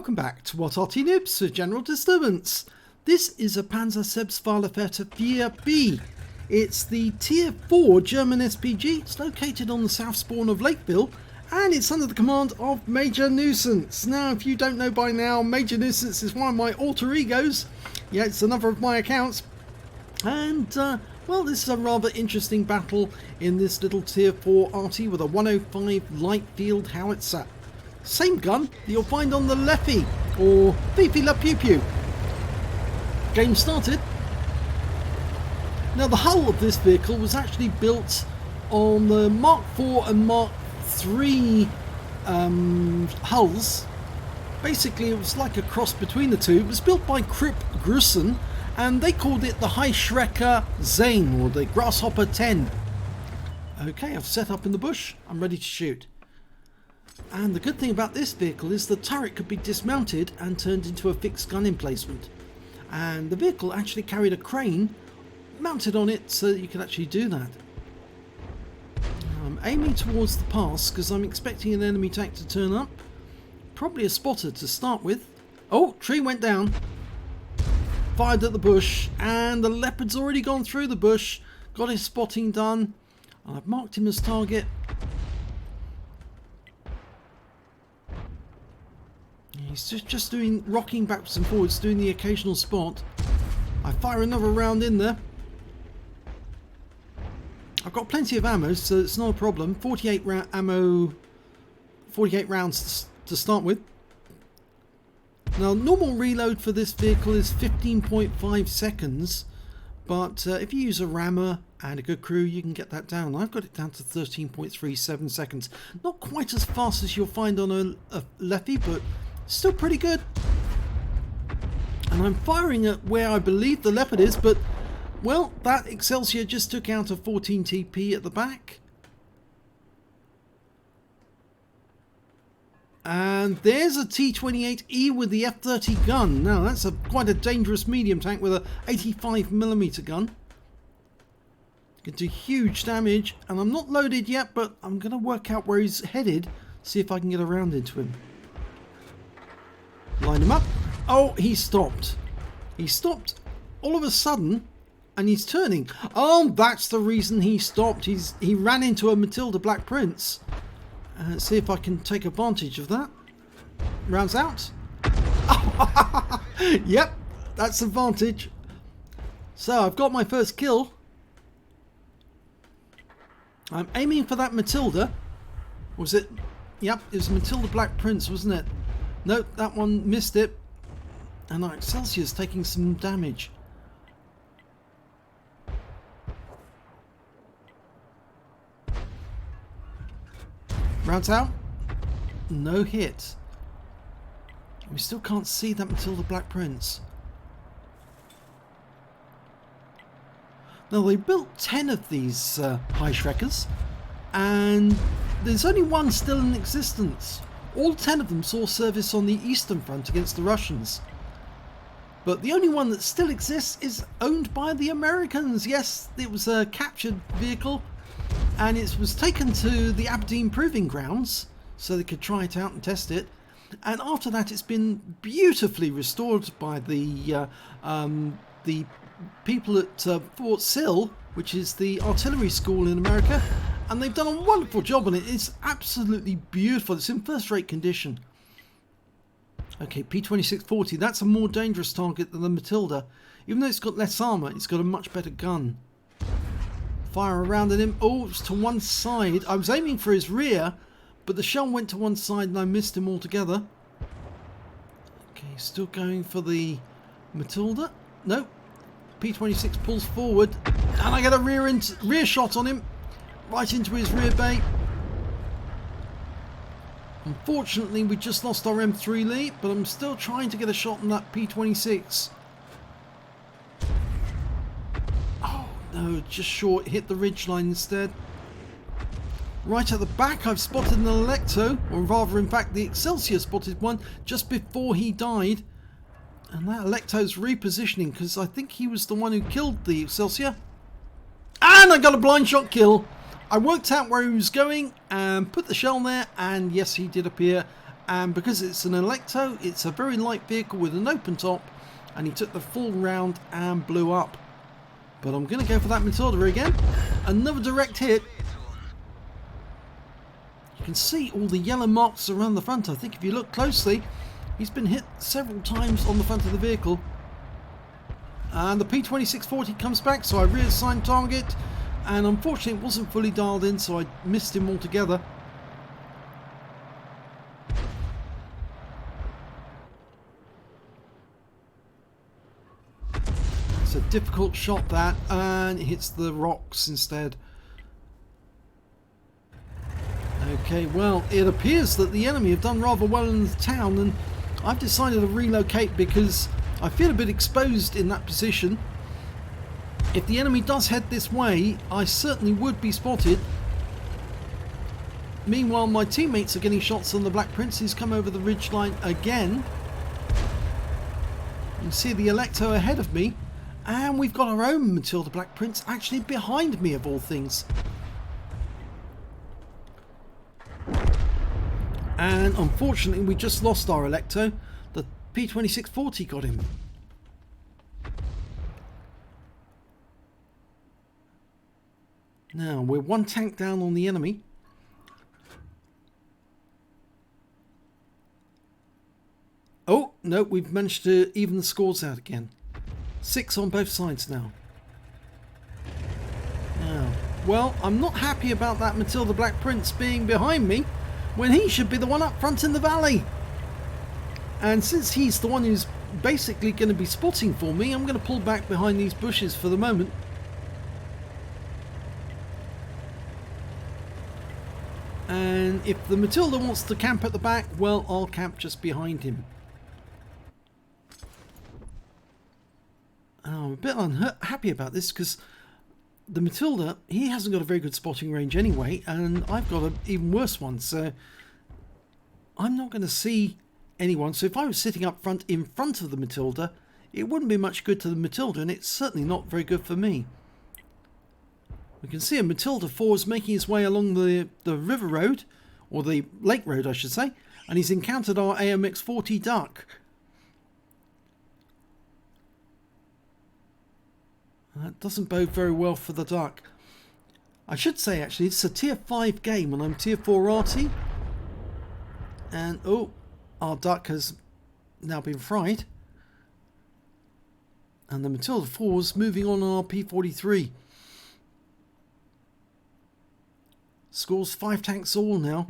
welcome back to What Arty Noobs for General Disturbance. This is a Pz.Sfl.IVb. It's the Tier 4 German SPG. It's located on the south spawn of Lakeville, and it's under the command of Major Nuisance. Now, if you don't know by now, Major Nuisance is one of my alter egos. Yeah, it's another of my accounts. And, well, this is a rather interesting battle in this little Tier 4 Arty with a 105 light field howitzer. Same gun that you'll find on the Leffy, or Fifi La Pew Pew. Game started. Now the hull of this vehicle was actually built on the Mark IV and Mark III hulls. Basically it was like a cross between the two. It was built by Krupp Grussen, and they called it the High-Schrecker Zane, or the Grasshopper 10. Okay, I've set up in the bush. I'm ready to shoot. And the good thing about this vehicle is the turret could be dismounted and turned into a fixed gun emplacement. And the vehicle actually carried a crane mounted on it so that you can actually do that. I'm aiming towards the pass because I'm expecting an enemy tank to turn up. Probably a spotter to start with. Oh, tree went down. Fired at the bush, and the leopard's already gone through the bush. Got his spotting done. I've marked him as target. He's just doing, rocking backwards and forwards, doing the occasional spot. I fire another round in there. I've got plenty of ammo, so it's not a problem. 48 rounds to start with. Now, normal reload for this vehicle is 15.5 seconds, but if you use a rammer and a good crew, you can get that down. I've got it down to 13.37 seconds. Not quite as fast as you'll find on a Leffy, but still pretty good. And I'm firing at where I believe the leopard is, but, well, that Excelsior just took out a 14 TP at the back. And there's a T28E with the F30 gun. Now, that's quite a dangerous medium tank with a 85mm gun. Can do huge damage, and I'm not loaded yet, but I'm going to work out where he's headed, see if I can get around into him. Line him up. Oh, he stopped. He stopped all of a sudden, and he's turning. Oh, that's the reason he stopped. He ran into a Matilda Black Prince. Let's see if I can take advantage of that. Rounds out. Yep, that's advantage. So I've got my first kill. I'm aiming for that Matilda. Was it? Yep, it was Matilda Black Prince, wasn't it? Nope, that one missed it. And our Excelsior's taking some damage. Rounds out. No hit. We still can't see that Matilda Black Prince. Now, they built 10 of these High-Schreckers, and there's only one still in existence. All 10 of them saw service on the Eastern Front against the Russians. But the only one that still exists is owned by the Americans. Yes, it was a captured vehicle, and it was taken to the Aberdeen Proving Grounds so they could try it out and test it. And after that, it's been beautifully restored by the people at Pz.Sfl.IVb, which is the artillery school in America. And they've done a wonderful job on it. It's absolutely beautiful. It's in first-rate condition. Okay, P2640. That's a more dangerous target than the Matilda. Even though it's got less armour, it's got a much better gun. Fire around at him. Oh, it's to one side. I was aiming for his rear, but the shell went to one side and I missed him altogether. Okay, still going for the Matilda. Nope. P26 pulls forward, and I get a rear shot on him. Right into his rear bay. Unfortunately, we just lost our M3 lead, but I'm still trying to get a shot on that P26. Oh no, just short. Hit the ridgeline instead. Right at the back, I've spotted an Electo, or rather, in fact, the Excelsior spotted one just before he died. And that Electo's repositioning because I think he was the one who killed the Excelsior. And I got a blind shot kill. I worked out where he was going and put the shell there, and yes, he did appear and because it's an Electo, it's a very light vehicle with an open top, and he took the full round and blew up. But I'm going to go for that Matilda again. Another direct hit. You can see all the yellow marks around the front. I think if you look closely, he's been hit several times on the front of the vehicle. And the P2640 comes back, so I reassign target, and unfortunately it wasn't fully dialed in, so I missed him altogether. It's a difficult shot that, and it hits the rocks instead. Okay, well, it appears that the enemy have done rather well in the town, and I've decided to relocate because I feel a bit exposed in that position. If the enemy does head this way, I certainly would be spotted. Meanwhile, my teammates are getting shots on the Black Prince, who's come over the ridgeline again. You can see the Electo ahead of me, and we've got our own Matilda Black Prince actually behind me, of all things. And unfortunately, we just lost our Electo. The P2640 got him. Now, we're one tank down on the enemy. Oh, no, we've managed to even the scores out again. 6 on both sides now. Now, well, I'm not happy about that Matilda Black Prince being behind me when he should be the one up front in the valley. And since he's the one who's basically going to be spotting for me, I'm going to pull back behind these bushes for the moment. And if the Matilda wants to camp at the back, well, I'll camp just behind him. I'm a bit unhappy about this because the Matilda, he hasn't got a very good spotting range anyway, and I've got an even worse one, so I'm not going to see anyone. So if I was sitting up front in front of the Matilda, it wouldn't be much good to the Matilda, and it's certainly not very good for me. We can see a Matilda 4 is making his way along the river road, or the lake road I should say, and he's encountered our AMX-40 Duck. That doesn't bode very well for the Duck. I should say actually it's a tier 5 game and I'm tier 4 Arty. And oh, our Duck has now been fried. And the Matilda 4 is moving on our P43. Scores 5 tanks all now.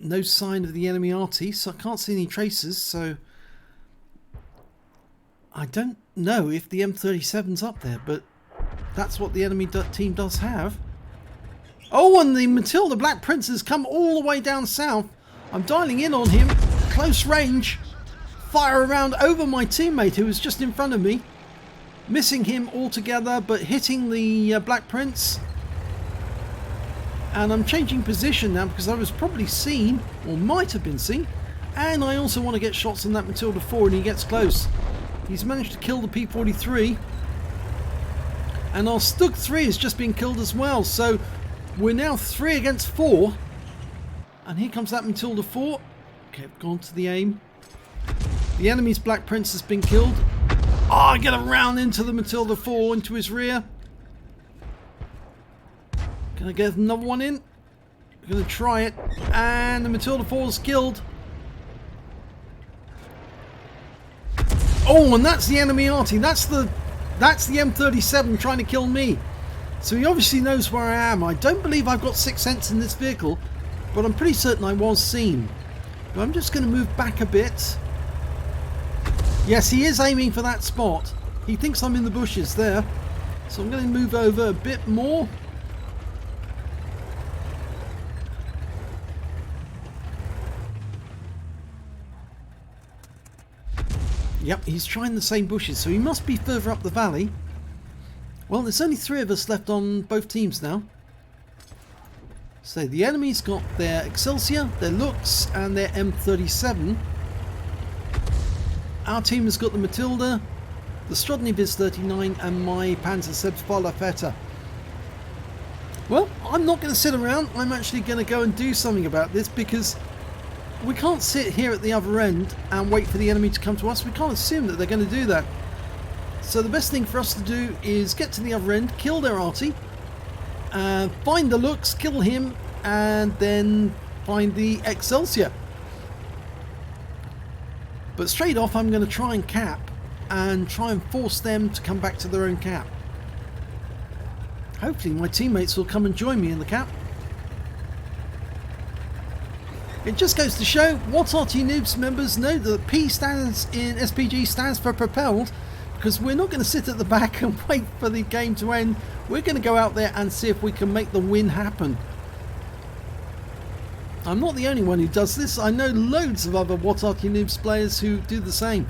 No sign of the enemy Arty, so I can't see any traces, so I don't know if the M37's up there, but that's what the enemy team does have. Oh, and the Matilda Black Prince has come all the way down south. I'm dialing in on him, close range, fire around over my teammate who was just in front of me, missing him altogether, but hitting the Black Prince. And I'm changing position now because I was probably seen, or might have been seen, and I also want to get shots on that Matilda 4, and he gets close. He's managed to kill the P43, and our Stug 3 has just been killed as well, so we're now 3 against 4. And here comes that Matilda 4. Okay, I've gone to the aim. The enemy's Black Prince has been killed. Oh, I get around into the Matilda 4, into his rear. Can I get another one in? I'm going to try it. And the Matilda 4 is killed. Oh, and that's the enemy Arty. That's the M37 trying to kill me. So he obviously knows where I am. I don't believe I've got 6th sense in this vehicle, but I'm pretty certain I was seen. But I'm just going to move back a bit. Yes, he is aiming for that spot. He thinks I'm in the bushes there. So I'm going to move over a bit more. Yep, he's trying the same bushes, so he must be further up the valley. Well, there's only 3 of us left on both teams now. So the enemy's got their Excelsior, their Lux, and their M37. Our team has got the Matilda, the Pz.Sfl.IVb and my Pz.Sfl.IVb. Well, I'm not going to sit around. I'm actually going to go and do something about this, because we can't sit here at the other end and wait for the enemy to come to us. We can't assume that they're going to do that. So the best thing for us to do is get to the other end, kill their Arty, find the Lux, kill him, and then find the Excelsior. But straight off, I'm going to try and cap and try and force them to come back to their own cap. Hopefully my teammates will come and join me in the cap. It just goes to show what Arty Noobs members know, that P stands in SPG stands for propelled, because we're not going to sit at the back and wait for the game to end. We're going to go out there and see if we can make the win happen. I'm not the only one who does this. I know loads of other What Arty Noobs players who do the same.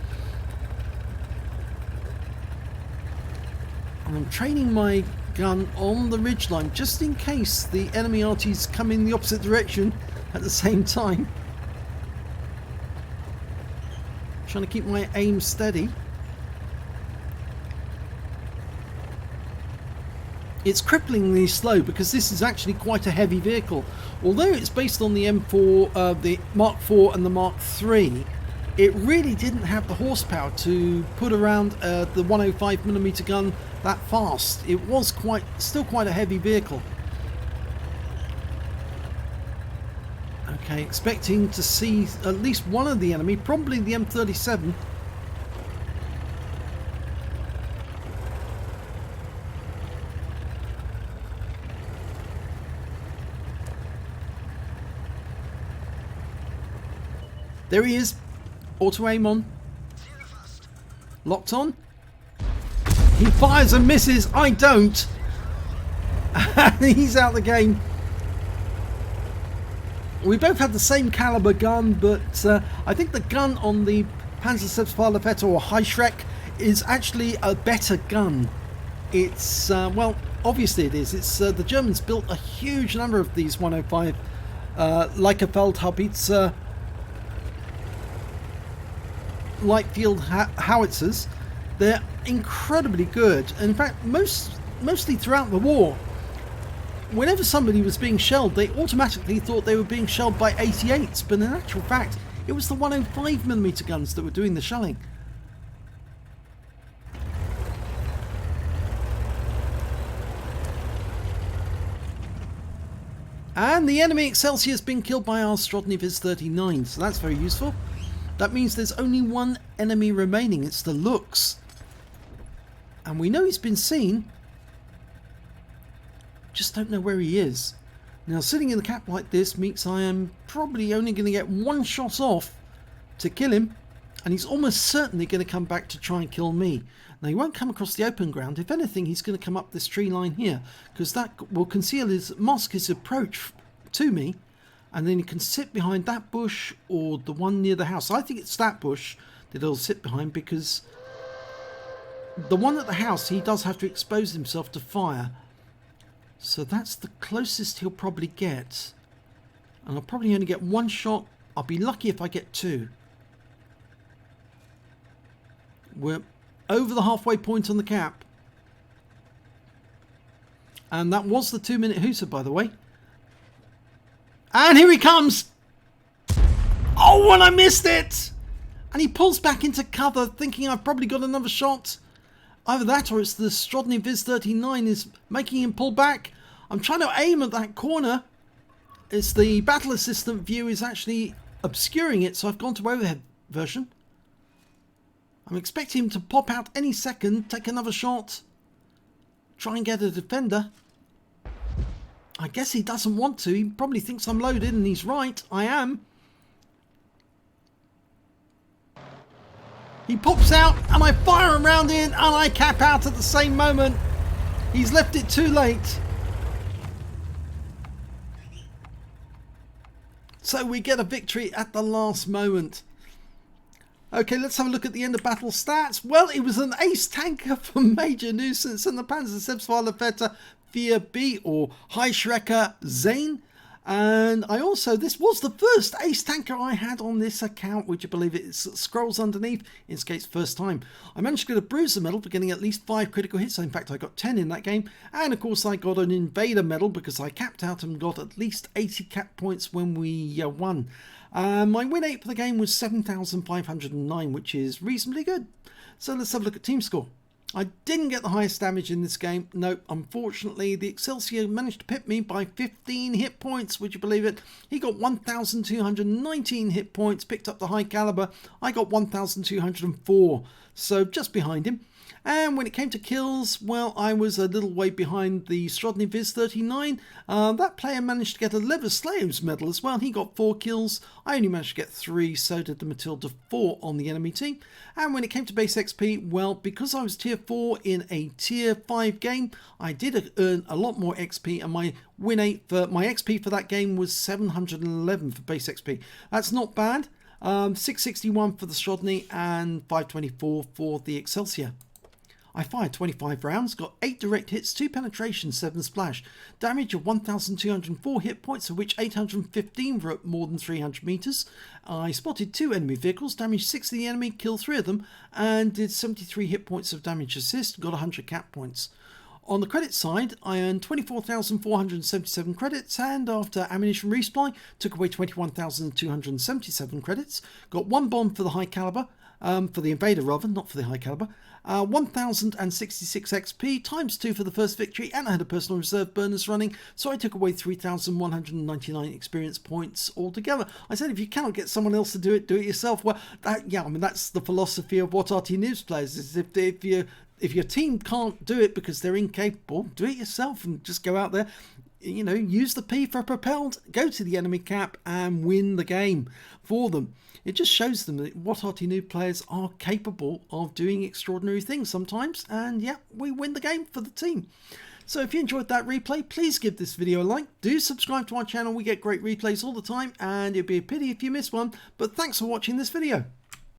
And I'm training my gun on the ridgeline just in case the enemy Arties come in the opposite direction at the same time. Trying to keep my aim steady. It's cripplingly slow because this is actually quite a heavy vehicle. Although it's based on the M4, the Mark IV and the Mark III, it really didn't have the horsepower to put around the 105mm gun that fast. It was still quite a heavy vehicle. Okay, expecting to see at least one of the enemy, probably the M37. There he is. Auto aim on. Locked on. He fires and misses. I don't. He's out the game. We both have the same caliber gun, but I think the gun on the Pz.Sfl.IVb or High Shrek is actually a better gun. It's, well, obviously it is. It's the Germans built a huge number of these 105 Lakeville Haubitze light field howitzers. They're incredibly good. In fact, mostly throughout the war, whenever somebody was being shelled, they automatically thought they were being shelled by 88s, but in actual fact, it was the 105mm guns that were doing the shelling. And the enemy Excelsior has been killed by our Pz.Sfl.IVb, so that's very useful. That means there's only one enemy remaining. It's the Lux. And we know he's been seen. Just don't know where he is. Now, sitting in the cap like this means I am probably only going to get one shot off to kill him. And he's almost certainly going to come back to try and kill me. Now, he won't come across the open ground. If anything, he's going to come up this tree line here, because that will mask his approach to me. And then he can sit behind that bush or the one near the house. I think it's that bush that he'll sit behind, because the one at the house, he does have to expose himself to fire. So that's the closest he'll probably get. And I'll probably only get one shot. I'll be lucky if I get two. We're over the halfway point on the cap. And that was the 2-minute hooter, by the way. And here he comes! Oh, and I missed it! And he pulls back into cover, thinking I've probably got another shot. Either that, or it's the Pz.Sfl.IVb is making him pull back. I'm trying to aim at that corner. It's the battle assistant view is actually obscuring it, so I've gone to overhead version. I'm expecting him to pop out any second, take another shot, try and get a defender. I guess he doesn't want to. He probably thinks I'm loaded, and he's right. I am. He pops out, and I fire him round in, and I cap out at the same moment. He's left it too late. So we get a victory at the last moment. Okay, let's have a look at the end of battle stats. Well, it was an ace tanker for Major Nuisance and the Pz.Sfl.IVb or High Schrecker Zane. And I also, this was the first Ace Tanker I had on this account. Would you believe it? It scrolls underneath. In this case, first time. I managed to get a Bruiser medal for getting at least 5 critical hits. In fact, I got 10 in that game. And of course, I got an Invader medal because I capped out and got at least 80 cap points when we won. My win rate for the game was 7,509, which is reasonably good. So let's have a look at team score. I didn't get the highest damage in this game. Nope, unfortunately, the Excelsior managed to pip me by 15 hit points. Would you believe it? He got 1,219 hit points, picked up the high caliber. I got 1,204, so just behind him. And when it came to kills, well, I was a little way behind the Pz.Sfl.IVb. That player managed to get a Lakeville medal as well. He got 4 kills. I only managed to get 3, so did the Matilda 4 on the enemy team. And when it came to base XP, well, because I was tier 4 in a tier 5 game, I did earn a lot more XP, and my win rate for my XP for that game was 711 for base XP. That's not bad. 661 for the Strodny and 524 for the Excelsior. I fired 25 rounds, got 8 direct hits, 2 penetration, 7 splash, damage of 1,204 hit points, of which 815 were at more than 300 meters. I spotted 2 enemy vehicles, damaged 6 of the enemy, killed 3 of them, and did 73 hit points of damage assist, got 100 cap points. On the credit side, I earned 24,477 credits, and after ammunition resupply, took away 21,277 credits, got 1 bomb for the high caliber, for the Invader rather, not for the high caliber, 1,066 XP times 2 for the first victory, and I had a personal reserve burners running, so I took away 3,199 experience points altogether. I said if you cannot get someone else to do it yourself. Well, yeah, I mean, that's the philosophy of what Arty Noobs plays, is if your team can't do it because they're incapable, do it yourself and just go out there, you know, use the P for propelled, go to the enemy cap and win the game for them. It just shows them that what Arty Noob players are capable of doing extraordinary things sometimes, and yeah, we win the game for the team. So if you enjoyed that replay, please give this video a like, do subscribe to our channel, we get great replays all the time, and it'd be a pity if you miss one, but thanks for watching this video.